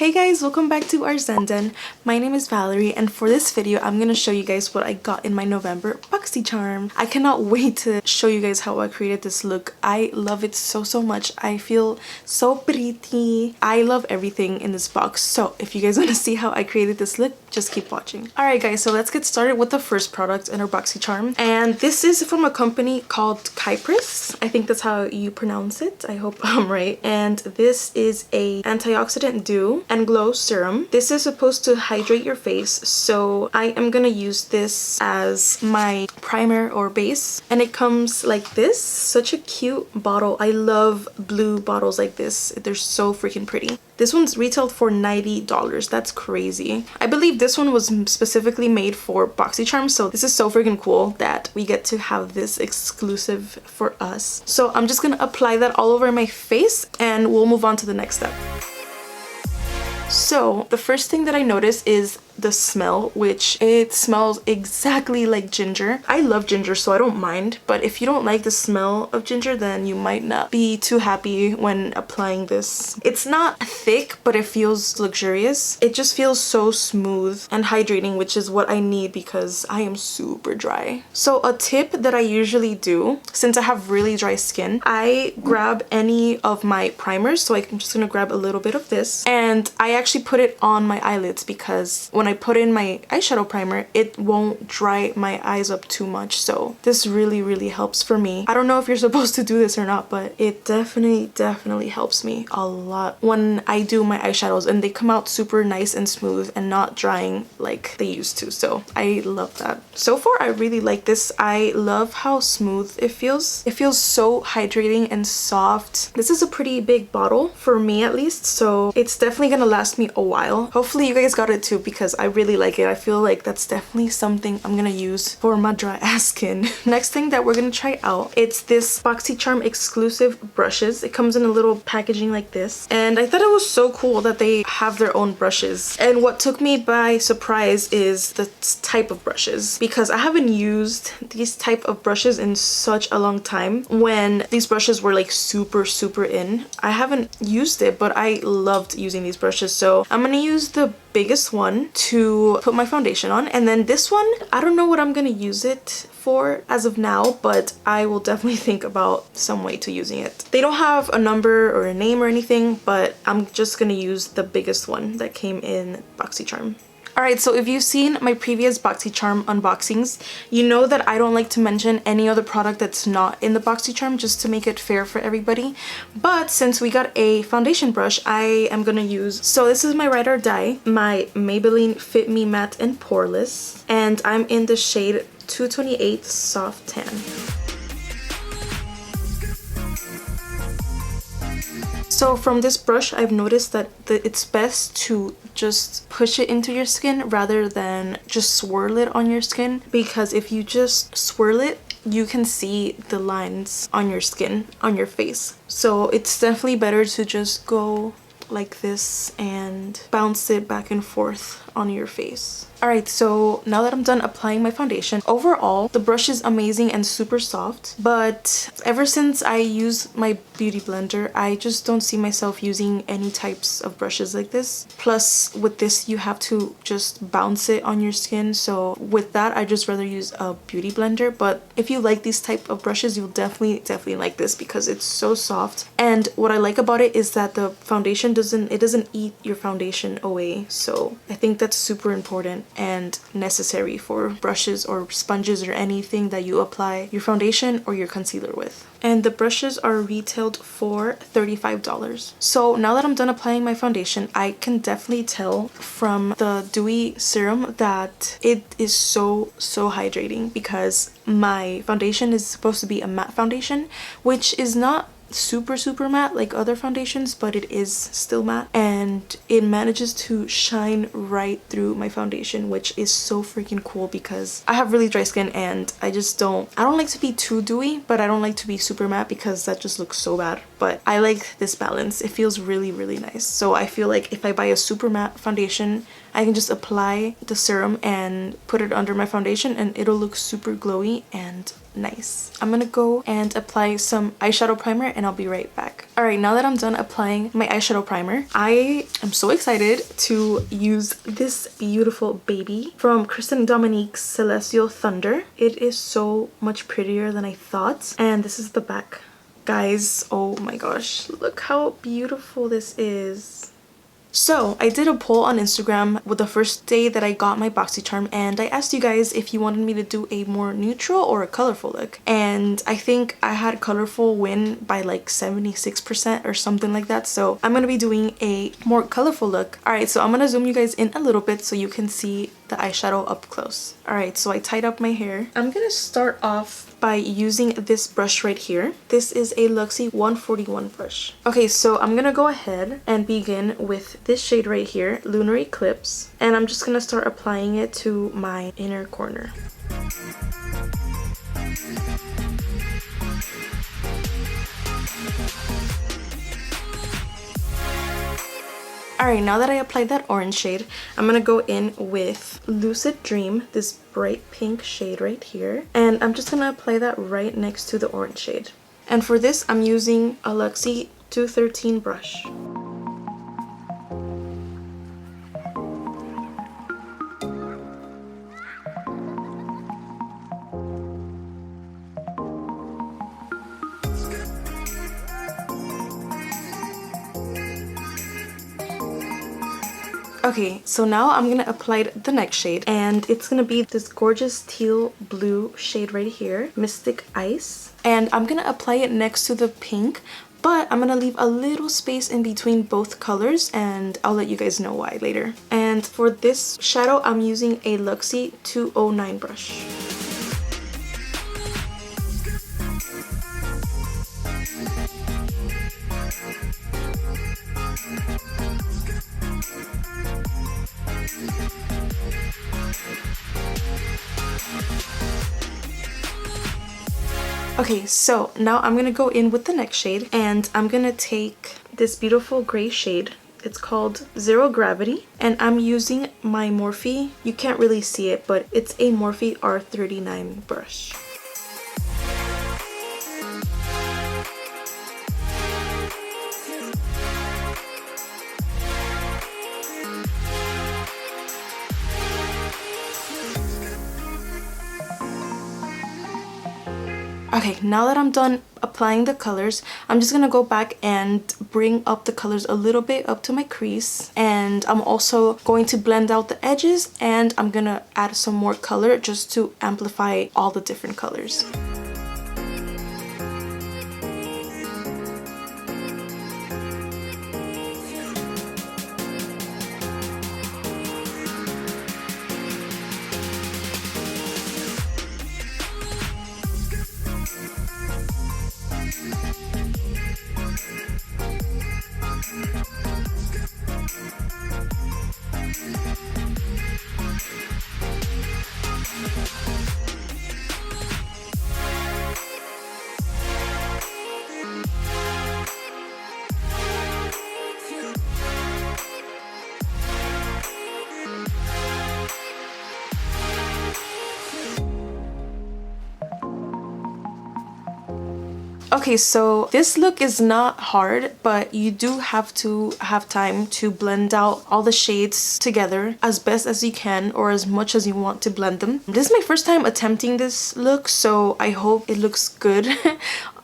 Hey guys, welcome back to our Zen Den. My name is Valerie, and for this video I'm gonna show you guys what I got in my November Boxy Charm. I cannot wait to show you guys how I created this look. I love it so much. I feel so pretty. I love everything in this box. So if you guys want to see how I created this look, just keep watching. Alright guys, so let's get started with the first product in our Boxy Charm. And this is from a company called Kypris. I think that's how you pronounce it. I hope I'm right. And this is a antioxidant dew and glow serum. This is supposed to hydrate your face, so I am gonna use this as my primer or base, and it comes like this. Such a cute bottle. I love blue bottles like this. They're so freaking pretty. This one's retailed for $90. That's crazy. I believe this one was specifically made for Boxy Charm, so this is so freaking cool that we get to have this exclusive for us. So I'm just gonna apply that all over my face and we'll move on to the next step. So the first thing that I noticed is the smell, which it smells exactly like ginger. I love ginger, so I don't mind, but if you don't like the smell of ginger, then you might not be too happy when applying this. It's not thick, but it feels luxurious. It just feels so smooth and hydrating, which is what I need because I am super dry. So a tip that I usually do, since I have really dry skin, I grab any of my primers. So I'm just gonna grab a little bit of this, and I actually put it on my eyelids because when I put in my eyeshadow primer, it won't dry my eyes up too much. So this really helps for me. I don't know if you're supposed to do this or not, but it definitely helps me a lot when I do my eyeshadows, and they come out super nice and smooth and not drying like they used to. So I love that. So far I really like this. I love how smooth it feels. It feels so hydrating and soft. This is a pretty big bottle for me, at least, so it's definitely gonna last me a while. Hopefully you guys got it too, because I really like it. I feel like that's definitely something I'm gonna use for my dry ass skin. Next thing that we're gonna try out, it's this Boxy Charm exclusive brushes. It comes in a little packaging like this, and I thought it was so cool that they have their own brushes. And what took me by surprise is the type of brushes, because I haven't used these type of brushes in such a long time. When these brushes were like super in, I haven't used it, but I loved using these brushes. So I'm gonna use the biggest one to put my foundation on, and then this one, I don't know what I'm gonna use it for as of now, but I will definitely think about some way to using it. They don't have a number or a name or anything, but I'm just gonna use the biggest one that came in Boxy Charm. Alright, so if you've seen my previous Boxy Charm unboxings, you know that I don't like to mention any other product that's not in the Boxy Charm, just to make it fair for everybody. But since we got a foundation brush, I am gonna use, so this is my Ride or Die, my Maybelline Fit Me Matte and Poreless, and I'm in the shade 228 Soft Tan. So from this brush, I've noticed that it's best to just push it into your skin rather than just swirl it on your skin, because if you just swirl it, you can see the lines on your skin, on your face. So it's definitely better to just go like this and bounce it back and forth on your face. Alright, so now that I'm done applying my foundation, overall the brush is amazing and super soft, but ever since I use my beauty blender, I just don't see myself using any types of brushes like this. Plus with this, you have to just bounce it on your skin, so with that I just rather use a beauty blender. But if you like these type of brushes, you'll definitely like this because it's so soft. And what I like about it is that the foundation doesn't eat your foundation away, so I think that's super important and necessary for brushes or sponges or anything that you apply your foundation or your concealer with. And the brushes are retailed for $35. So now that I'm done applying my foundation, I can definitely tell from the dewy serum that it is so hydrating, because my foundation is supposed to be a matte foundation, which is not super matte like other foundations, but it is still matte, and it manages to shine right through my foundation, which is so freaking cool because I have really dry skin and I don't like to be too dewy, but I don't like to be super matte because that just looks so bad. But I like this balance. It feels really nice. So I feel like if I buy a super matte foundation, I can just apply the serum and put it under my foundation and it'll look super glowy, and nice. I'm gonna go and apply some eyeshadow primer and I'll be right back. Alright, now that I'm done applying my eyeshadow primer, I am so excited to use this beautiful baby from Kristen Dominique's Celestial Thunder. It is so much prettier than I thought. And this is the back. Guys, oh my gosh, look how beautiful this is. So I did a poll on Instagram with the first day that I got my Boxy Charm, and I asked you guys if you wanted me to do a more neutral or a colorful look, and I think I had colorful win by like 76% or something like that. So I'm gonna be doing a more colorful look. Alright, so I'm gonna zoom you guys in a little bit so you can see the eyeshadow up close. Alright, so I tied up my hair. I'm gonna start off by using this brush right here. This is a Luxie 141 brush. Okay, so I'm gonna go ahead and begin with this shade right here, Lunar Eclipse, and I'm just gonna start applying it to my inner corner. Alright, now that I applied that orange shade, I'm gonna go in with Lucid Dream, this bright pink shade right here, and I'm just gonna apply that right next to the orange shade. And for this, I'm using a Luxie 213 brush. Okay, so now I'm gonna apply the next shade, and it's gonna be this gorgeous teal blue shade right here, Mystic Ice. And I'm gonna apply it next to the pink, but I'm gonna leave a little space in between both colors, and I'll let you guys know why later. And for this shadow, I'm using a Luxie 209 brush. Okay, so now I'm gonna go in with the next shade, and I'm gonna take this beautiful gray shade. It's called Zero Gravity, and I'm using my Morphe. You can't really see it, but it's a Morphe R39 brush. Okay, now that I'm done applying the colors, I'm just gonna go back and bring up the colors a little bit up to my crease, and I'm also going to blend out the edges, and I'm gonna add some more color just to amplify all the different colors. Okay, so this look is not hard, but you do have to have time to blend out all the shades together as best as you can, or as much as you want to blend them. This is my first time attempting this look, so I hope it looks good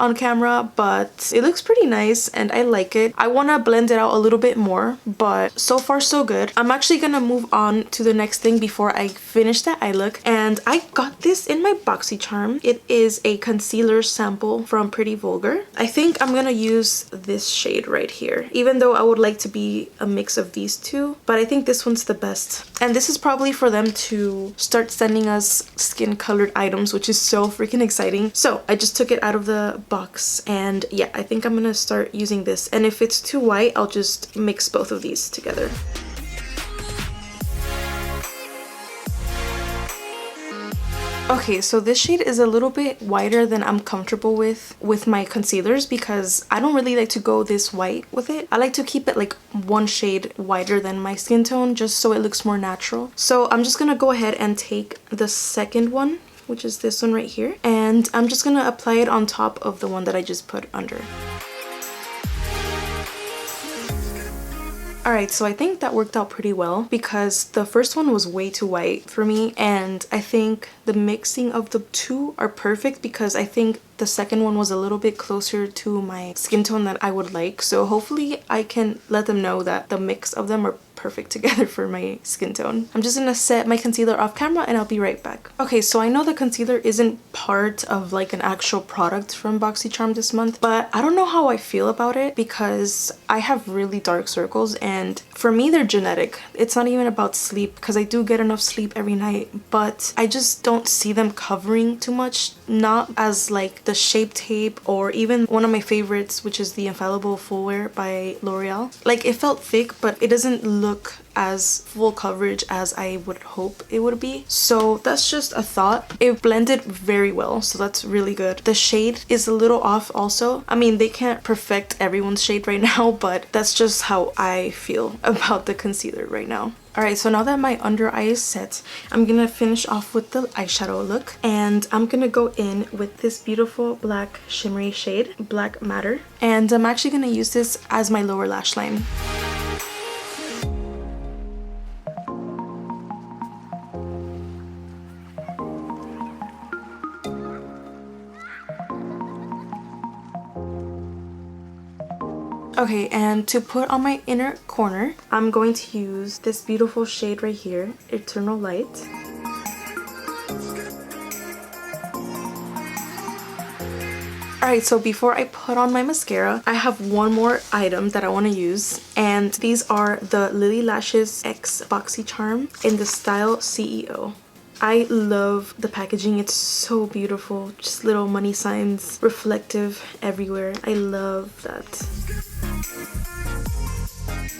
on camera, but it looks pretty nice and I like it. I want to blend it out a little bit more, but so far so good. I'm actually gonna move on to the next thing before I finish that eye look, and I got this in my Boxy Charm. It is a concealer sample from Pretty Vulgar. I think I'm gonna use this shade right here, even though I would like to be a mix of these two, but I think this one's the best. And this is probably for them to start sending us skin colored items, which is so freaking exciting. So I just took it out of the box, and yeah, I think I'm gonna start using this, and if it's too white, I'll just mix both of these together. Okay, so this shade is a little bit whiter than I'm comfortable with my concealers, because I don't really like to go this white with it. I like to keep it like one shade whiter than my skin tone, just so it looks more natural. So I'm just gonna go ahead and take the second one which is this one right here. And I'm just gonna apply it on top of the one that I just put under. Alright, so I think that worked out pretty well because the first one was way too white for me, and I think the mixing of the two are perfect because I think the second one was a little bit closer to my skin tone that I would like. So hopefully I can let them know that the mix of them are perfect together for my skin tone. I'm just gonna set my concealer off camera and I'll be right back. Okay, so I know the concealer isn't part of like an actual product from Boxy Charm this month, but I don't know how I feel about it because I have really dark circles, and for me they're genetic. It's not even about sleep because I do get enough sleep every night, but I just don't see them covering too much, not as like the Shape Tape or even one of my favorites, which is the Infallible Full Wear by L'Oreal. Like, it felt thick, but it doesn't look as full coverage as I would hope it would be. So that's just a thought. It blended very well, so that's really good. The shade is a little off also. I mean, they can't perfect everyone's shade right now, but that's just how I feel about the concealer right now. Alright, so now that my under eye is set, I'm gonna finish off with the eyeshadow look, and I'm gonna go in with this beautiful black shimmery shade, Black Matter, and I'm actually gonna use this as my lower lash line. Okay, and to put on my inner corner, I'm going to use this beautiful shade right here, Eternal Light. Alright, so before I put on my mascara, I have one more item that I want to use, and these are the Lily Lashes X Boxy Charm in the style CEO. I love the packaging. It's so beautiful. Just little money signs, reflective everywhere. I love that.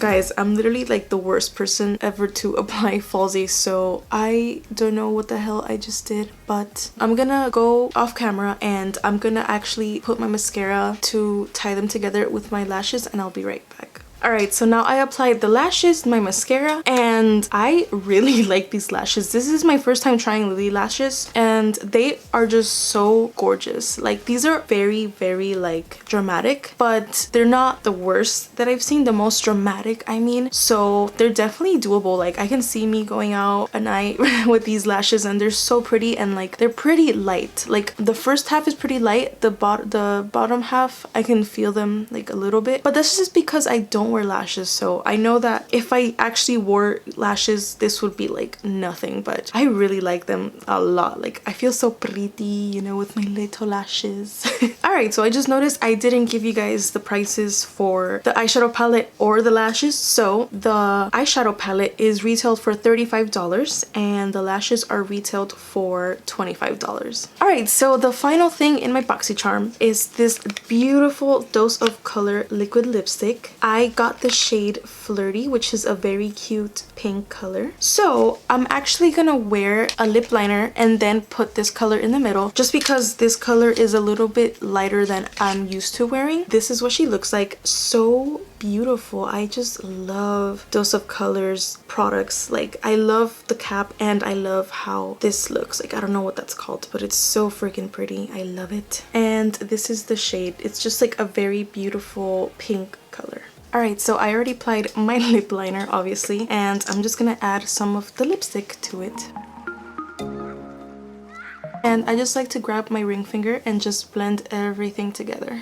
Guys, I'm literally like the worst person ever to apply falsies, so I don't know what the hell I just did, but I'm gonna go off camera and I'm gonna actually put my mascara to tie them together with my lashes, and I'll be right back. Alright, so now I applied the lashes, my mascara, and I really like these lashes. This is my first time trying Lily lashes, and they are just so gorgeous. Like, these are very, very like dramatic, but they're not the worst that I've seen, the most dramatic, I mean. So they're definitely doable. Like, I can see me going out at night with these lashes, and they're so pretty, and like they're pretty light. Like, the first half is pretty light, the bottom half I can feel them like a little bit, but that's just because I don't wear lashes, so I know that if I actually wore lashes this would be like nothing, but I really like them a lot. Like, I feel so pretty, you know, with my little lashes. Alright, so I just noticed I didn't give you guys the prices for the eyeshadow palette or the lashes. So the eyeshadow palette is retailed for $35 and the lashes are retailed for $25. Alright, so the final thing in my Boxy Charm is this beautiful Dose of Color liquid lipstick. I got the shade Flirty, which is a very cute pink color. So I'm actually gonna wear a lip liner and then put this color in the middle, just because this color is a little bit lighter than I'm used to wearing. This is what she looks like. So beautiful. I just love Dose of Color's products. Like, I love the cap and I love how this looks. Like, I don't know what that's called, but it's so freaking pretty. I love it. And this is the shade. It's just like a very beautiful pink color. Alright, so I already applied my lip liner, obviously, and I'm just gonna add some of the lipstick to it. And I just like to grab my ring finger and just blend everything together.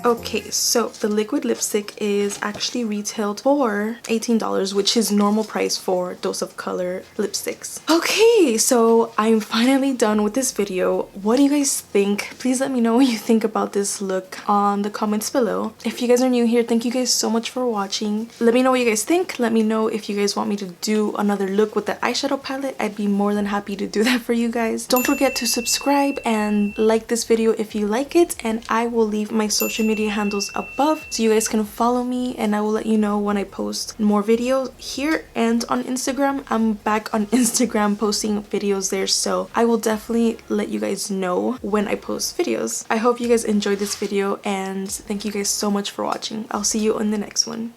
Okay, so the liquid lipstick is actually retailed for $18, which is normal price for Dose of Color lipsticks. Okay, so I'm finally done with this video. What do you guys think? Please let me know what you think about this look on the comments below. If you guys are new here, thank you guys so much for watching. Let me know what you guys think. Let me know if you guys want me to do another look with the eyeshadow palette. I'd be more than happy to do that for you guys. Don't forget to subscribe and like this video if you like it, and I will leave my social media handles above so you guys can follow me, and I will let you know when I post more videos here and on Instagram. I'm back on Instagram posting videos there, so I will definitely let you guys know when I post videos. I hope you guys enjoyed this video, and thank you guys so much for watching. I'll see you in the next one.